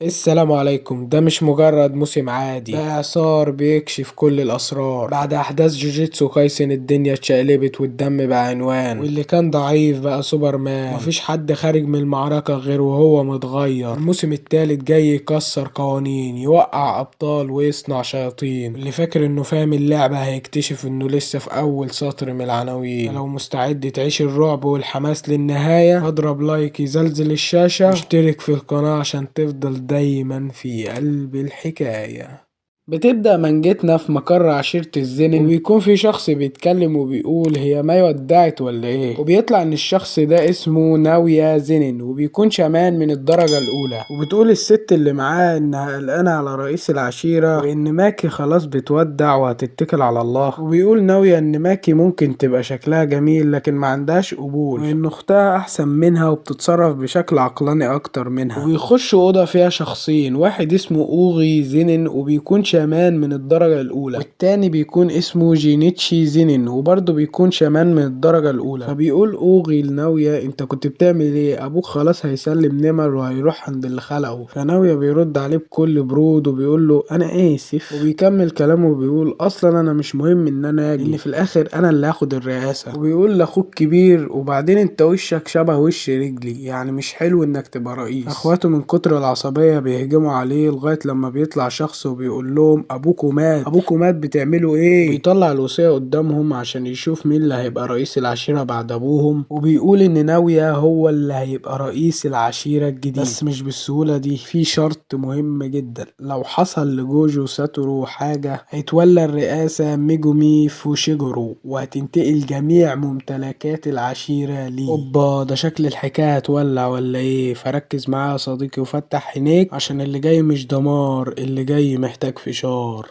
السلام عليكم. ده مش مجرد موسم عادي، ده إعصار بيكشف كل الأسرار. بعد أحداث جوجيتسو كايسن الدنيا اتشقلبت والدم بقى عنوان، واللي كان ضعيف بقى سوبرمان. مفيش حد خارج من المعركة غير وهو متغير. الموسم التالت جاي يكسر قوانين، يوقع أبطال ويصنع شياطين. اللي فاكر إنه فاهم اللعبة هيكتشف إنه لسه في أول سطر من العناوين. لو مستعد تعيش الرعب والحماس للنهاية، اضرب لايك يزلزل الشاشة واشترك في القناة عشان تفضل دايما في قلب الحكاية. بتبدأ منجتنا في مقر عشيرة الزنن، وبيكون في شخص بيتكلم وبيقول هي ما ودعت ولا ايه، وبيطلع ان الشخص ده اسمه ناوية زنن، وبيكون شمان من الدرجة الاولى. وبتقول الست اللي معاه انها قلقانة على رئيس العشيرة، وان ماكي خلاص بتودع وهتتكل على الله. وبيقول ناوية ان ماكي ممكن تبقى شكلها جميل لكن ما عندهاش قبول، وان اختها احسن منها وبتتصرف بشكل عقلاني اكتر منها. وبيخشوا اوضة فيها شخصين، واحد اسمه اوغي زينين وبيكون شامان من الدرجة الاولى، والتاني بيكون اسمه جينيتشي زينين وبرضه بيكون شامان من الدرجة الاولى. فبيقول اوغي لناوية انت كنت بتعمل ايه؟ ابوك خلاص هيسلم نمر وهيروح عند اللي خلقه. فناوية بيرد عليه بكل برود وبيقول له انا اسف، وبيكمل كلامه وبيقول اصلا انا مش مهم ان انا اجي، لان في الاخر انا اللي هاخد الرئاسة. وبيقول لاخوك كبير وبعدين انت وشك شبه وش رجلي، يعني مش حلو انك تبقى رئيس. اخواته من كتر العصبية بيهجموا عليه لغاية لما بيطلع شخص وبيقول لهم ابوكوا مات، ابوكوا مات بتعملوا ايه؟ بيطلع الوصية قدامهم عشان يشوف مين اللي هيبقى رئيس العشيرة بعد ابوهم، وبيقول ان ناوية هو اللي هيبقى رئيس العشيرة الجديد. بس مش بالسهولة دي، في شرط مهم جدا. لو حصل لجوجو ساتورو حاجة هيتولى الرئاسة ميجومي فوشيجورو، وهتنتقل جميع ممتلكات العشيرة ليه. اوبا، ده شكل الحكاية هتولع ولا ايه؟ فركز معايا يا صديقي وفتح عينيك عشان اللي جاي مش دمار، اللي جاي محتاج فشار.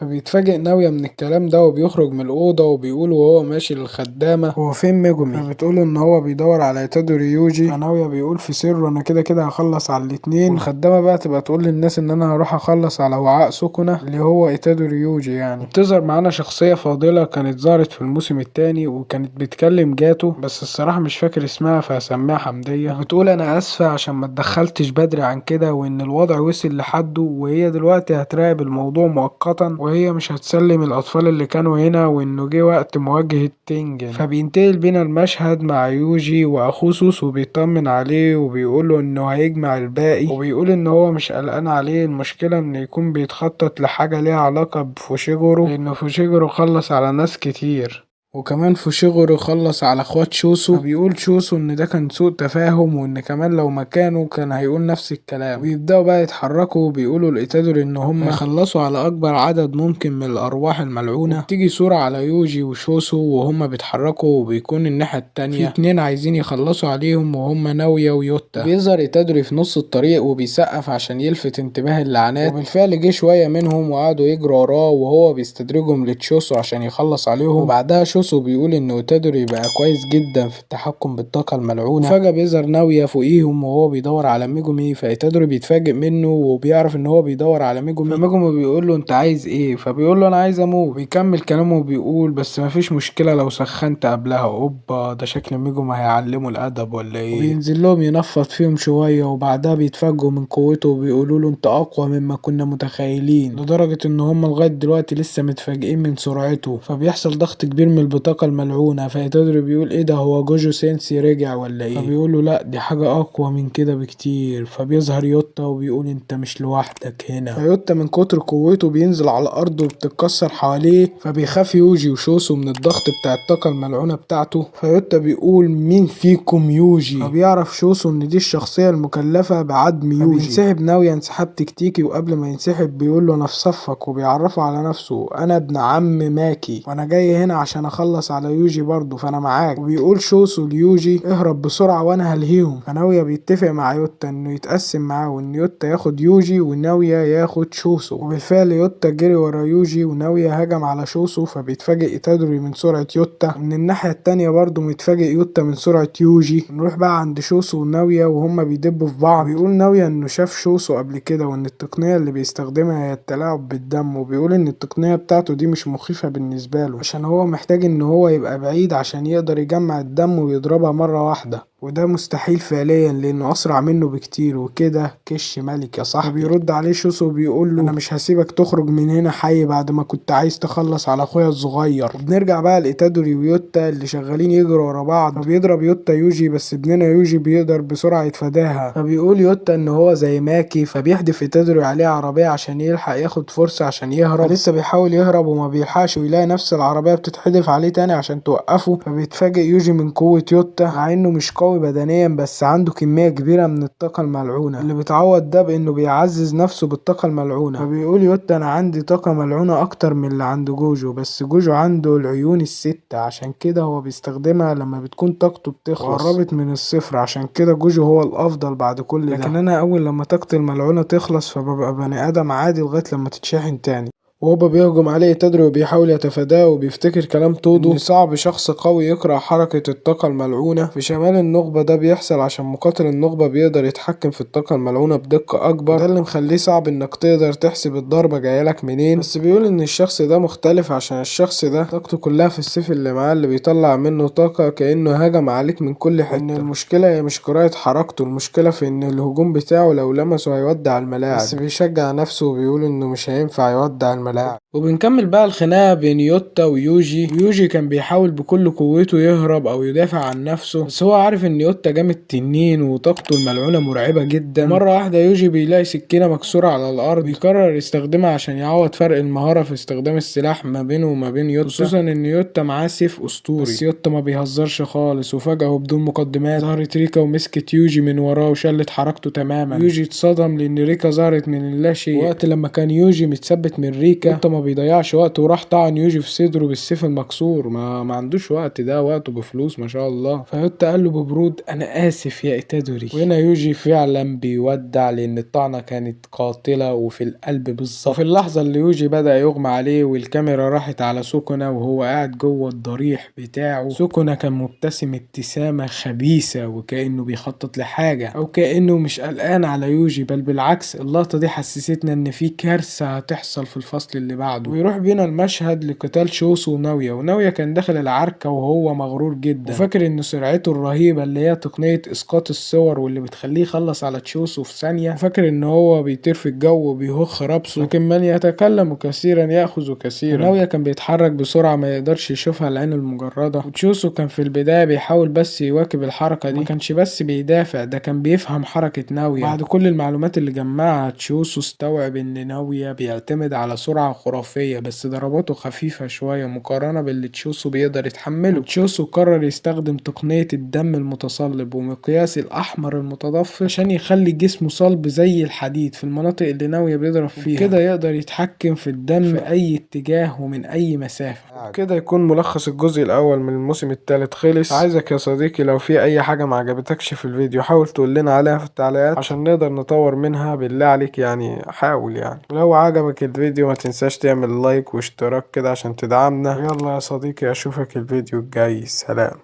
فبيتفاجئ ناوية من الكلام ده وبيخرج من الأوضة وبيقول وهو ماشي للخدامة هو فين ميجومي؟ فبتقول إن هو بيدور على إيتادوري يوجي. فناوية بيقول في سر أنا كده كده هخلص على الاتنين. والخدامة بقى تبقى تقول للناس إن أنا هروح أخلص على وعاء سكنة اللي هو إيتادوري يوجي يعني. بتظهر معانا شخصية فاضلة كانت ظهرت في الموسم التاني وكانت بتكلم جاتو، بس الصراحة مش فاكر اسمها فهسميها حمدية. بتقول أنا آسفة عشان ما اتدخلتش بدري عن كده، وإن الوضع وصل لحده وهي دلوقتي هتراقب الموضوع مؤقتا، وهي مش هتسلم الأطفال اللي كانوا هنا، وإنه جه وقت مواجهة تنجن. فبينتقل بينا المشهد مع يوجي وأخوه سوسو بيطمن عليه وبيقوله إنه هيجمع الباقي، وبيقول إن هو مش قلقان عليه، المشكلة إنه يكون بيتخطط لحاجة ليها علاقة بفوشيجورو، لأنه فوشيجورو خلص على ناس كتير، وكمان فوشيغورو خلص على اخوات شوسو. فبيقول شوسو ان ده كان سوء تفاهم، وان كمان لو مكانه كان هيقول نفس الكلام. ويبداوا بقى يتحركوا وبيقولوا لإيتادوري ان هم يخلصوا على اكبر عدد ممكن من الارواح الملعونة. وبتيجي صورة على يوجي وشوسو وهم بيتحركوا، وبيكون الناحية التانية في اتنين عايزين يخلصوا عليهم وهم ناوية ويوتا. بيظهر إيتادوري في نص الطريق وبيسقف عشان يلفت انتباه اللعنات، وبالفعل جه شوية منهم وقعدوا يجروا وراه وهو بيستدرجهم لتشوسو عشان يخلص عليهم. وبعدها شوسو بيقول ان إيتادوري بقى كويس جدا في التحكم بالطاقة الملعونة. فجأة بيظهر ناوية فوقيهم وهو بيدور على ميجومي، فإيتادوري بيتفاجئ منه وبيعرف ان هو بيدور على ميجومي. فميجومي بيقول له انت عايز ايه؟ فبيقول له انا عايز اموت. بيكمل كلامه وبيقول بس مفيش مشكلة لو سخنت قبلها. اوبا، ده شكل ميجومي هيعلمه الادب ولا ايه؟ وبينزل لهم ينفض فيهم شوية، وبعدها بيتفاجئوا من قوته وبيقولوا له انت اقوى مما كنا متخيلين، لدرجة ان هم لغاية دلوقتي لسه متفاجئين من سرعته. فبيحصل ضغط كبير من البطاقة الملعونة، فإيتادوري بيقول ايه ده، هو جوجو سينسي رجع ولا ايه؟ فبيقول له لا، دي حاجة اقوى من كده بكتير. فبيظهر يوتا وبيقول انت مش لوحدك هنا. فيوتا من كتر قوته بينزل على الارض وبتتكسر حواليه، فبيخاف يوجي وشوسو من الضغط بتاع الطاقة الملعونة بتاعته. فيوتا بيقول مين فيكم يوجي؟ فبيعرف شوسو ان دي الشخصية المكلفة بعدم يوجي. فبينسحب ناوية انسحاب تكتيكي، وقبل ما ينسحب بيقول له انا في صفك، وبيعرفه على نفسه انا ابن عم ماكي، وانا جاي هنا عشان اخلص على يوجي برضه، فانا معاك. وبيقول شوسو ليوجي اهرب بسرعة وانا هلهيهم. فناوية بيتفق مع يوتا انه يتقسم معاه، وان يوتا ياخد يوجي وناوية ياخد شوسو. وبالفعل يوتا جري ورا يوجي وناوية هجم على شوسو. فبيتفاجئ إيتادوري من سرعة يوتا، ومن الناحية التانية برضه متفاجئ يوتا من سرعة يوجي. نروح بقى عند شوسو وناوية وهما بيدبوا في بعض. بيقول ناوية انه شاف شوسو قبل كده، وان التقنية اللي بيستخدمها هي التلاعب بالدم، وبيقول ان التقنية بتاعته دي مش مخيفة بالنسبة له، عشان هو محتاج ان هو يبقى بعيد عشان يقدر يجمع الدم ويضربها مرة واحدة. وده مستحيل فعليا لانه اسرع منه بكتير، وكده كش ملك يا صاحبي. بيرد عليه شوسو وبيقول له انا مش هسيبك تخرج من هنا حي بعد ما كنت عايز تخلص على اخويا الصغير. وبنرجع بقى لإيتادوري ويوتا اللي شغالين يجروا ورا بعض، فبيضرب يوتا يوجي، بس ابننا يوجي بيقدر بسرعة يتفاداها. فبيقول يوتا ان هو زي ماكي، فبيحدف إيتادوري عليه عربية عشان يلحق ياخد فرصة عشان يهرب. لسه بيحاول يهرب وما بيلحقش، ويلاقي نفس العربية بتتحدف عليه تاني عشان توقفه. فبيتفاجئ يوجي من قوة يوتا، مع انه مش قوي بدنيا بس عنده كمية كبيرة من الطاقة الملعونة اللي بتعوض ده بانه بيعزز نفسه بالطاقة الملعونة. فبيقول يوتا انا عندي طاقة ملعونة اكتر من اللي عند جوجو، بس جوجو عنده العيون الستة، عشان كده هو بيستخدمها لما بتكون طاقته بتخلص وقربت من الصفر، عشان كده جوجو هو الافضل بعد كل ده. لكن انا اول لما طاقتي الملعونة تخلص فببقى بني ادم عادي لغاية لما تتشحن تاني. وهوبا بيهجم عليه تدري وبيحاول يتفاداه، وبيفتكر كلام تودو ان صعب شخص قوي يقرأ حركة الطاقة الملعونة. في شمال النخبة ده بيحصل عشان مقاتل النخبة بيقدر يتحكم في الطاقة الملعونة بدقة اكبر، ده اللي مخليه صعب انك تقدر تحسب الضربة جايلك منين. بس بيقول ان الشخص ده مختلف عشان الشخص ده طاقته كلها في السيف اللي معاه اللي بيطلع منه طاقة كأنه هجم عليك من كل حتة. ان المشكلة هي مش قراءة حركته، المشكلة في ان الهجوم بتاعه لو لمسه هيودع الملاعب. بس بيشجع نفسه وبيقول انه مش هينفع يودع الملاعب. وبنكمل بقى الخناقة بين يوتا ويوجي. يوجي كان بيحاول بكل قوته يهرب او يدافع عن نفسه، بس هو عارف ان يوتا جامد تنين وطاقته الملعونة مرعبة جدا. مرة واحدة يوجي بيلاقي سكينة مكسورة على الارض، بيقرر يستخدمها عشان يعوض فرق المهارة في استخدام السلاح ما بينه وما بين يوتا، خصوصا ان يوتا معاه سيف اسطوري. بس يوتا ما بيهزرش خالص، وفجأة وبدون مقدمات ظهرت ريكا ومسكت يوجي من وراه وشلت حركته تماما. يوجي اتصدم لان ريكا ظهرت من اللاشيء. وقت لما كان يوجي متثبت من ريكا، يوتا ما بيضيعش وقت وراح طعن يوجي في صدره بالسيف المكسور. ما عندوش وقت، ده وقته بفلوس ما شاء الله. فيوتا قال له ببرود انا اسف يا إيتادوري. وهنا يوجي فعلا بيودع لان الطعنه كانت قاتله وفي القلب بالظبط. وفي اللحظه اللي يوجي بدا يغمى عليه والكاميرا راحت على سوكونا وهو قاعد جوه الضريح بتاعه، سوكونا كان مبتسم ابتسامه خبيثه وكانه بيخطط لحاجه، او كانه مش قلقان على يوجي، بل بالعكس. اللقطه دي حسستنا ان في كارثه هتحصل في الفصل اللي بعده. ويروح بينا المشهد لقتال شوسو وناويا. وناويا كان داخل العركه وهو مغرور جدا وفاكر ان سرعته الرهيبه اللي هي تقنيه اسقاط الصور واللي بتخليه يخلص على تشوسو في ثانيه، وفاكر ان هو بيطير في الجو وبيهخ رابسه، لكن من يتكلم كثيرا ياخذ كثيرا. ناويا كان بيتحرك بسرعه ما يقدرش يشوفها العين المجرده، وتشوسو كان في البدايه بيحاول بس يواكب الحركه دي، ما كانش بس بيدافع، ده كان بيفهم حركه ناويا. بعد كل المعلومات اللي جمعها تشوسو استوعب ان ناويا بيعتمد على سرعه خرافيه، بس ضرباته خفيفه شويه مقارنه باللي تشوسو بيقدر يتحمله. تشوسو قرر يستخدم تقنيه الدم المتصلب ومقياس الاحمر المتضفر عشان يخلي جسمه صلب زي الحديد في المناطق اللي ناويا بيضرب فيها، كده يقدر يتحكم في الدم في اي اتجاه ومن اي مسافه. كده يكون ملخص الجزء الاول من الموسم الثالث خلص. عايزك يا صديقي لو في اي حاجه ما عجبتكش في الفيديو حاول تقول لنا عليها في التعليقات عشان نقدر نطور منها، بالله عليك يعني حاول يعني. ولو عجبك الفيديو ما تنساش تعمل لايك واشتراك كده عشان تدعمنا. يلا يا صديقي اشوفك الفيديو الجاي، سلام.